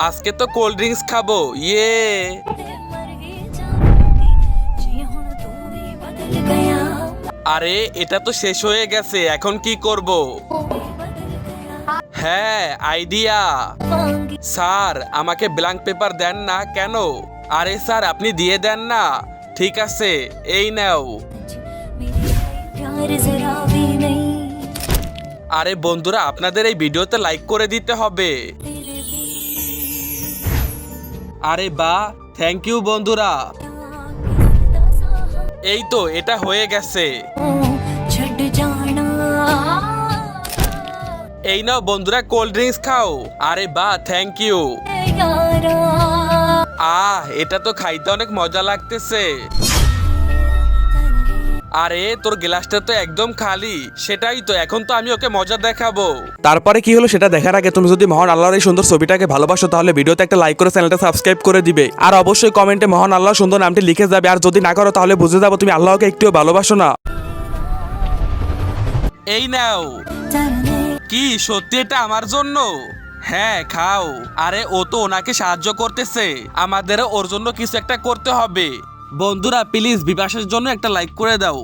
আজকে তো cold drinks খাবো। ইয়ে আরে এটা তো শেষ হয়ে গেছে, এখন কি করব? হ্যাঁ, আইডিয়া। স্যার আমাকে ব্ল্যাঙ্ক পেপার দেন না কেন? আরে স্যার আপনি দিয়ে দেন না। ঠিক আছে, এই নাও। আরে বন্ধুরা, আপনাদের এই ভিডিওতে লাইক করে দিতে হবে। আরে বাহ, থ্যাংক ইউ বন্ধুরা। এই তো এটা হয়ে গেছে। এই নাও বন্ধুরা, কোল্ড ড্রিঙ্কস খাও। আরে বাহ, থ্যাংক ইউ। এটা তো খাইতে অনেক মজা লাগতেছে। আরে তোর গ্লাসটা তো একদম খালি। সেটাই তো, এখন তো আমি ওকে মজা দেখাবো। তারপরে কি হলো সেটা দেখার আগে তুমি যদি মহান আল্লাহর এই সুন্দর ছবিটাকে ভালোবাসো তাহলে ভিডিওতে একটা লাইক করে চ্যানেলটা সাবস্ক্রাইব করে দিবে। আর অবশ্যই কমেন্টে মহান আল্লাহর সুন্দর নামটি লিখে যাবে। আর যদি না করো তাহলে বুঝে যাবো তুমি আল্লাহকে একটুও ভালোবাসো না। এই নাও। কি সত্যি এটা আমার জন্য? হ্যাঁ খাও। আরে ও তো ওনাকে সাহায্য করতেছে, আমাদেরও ওর জন্য কিছু একটা করতে হবে। বন্ধুরা প্লিজ বিপাশের জন্য একটা লাইক করে দাও।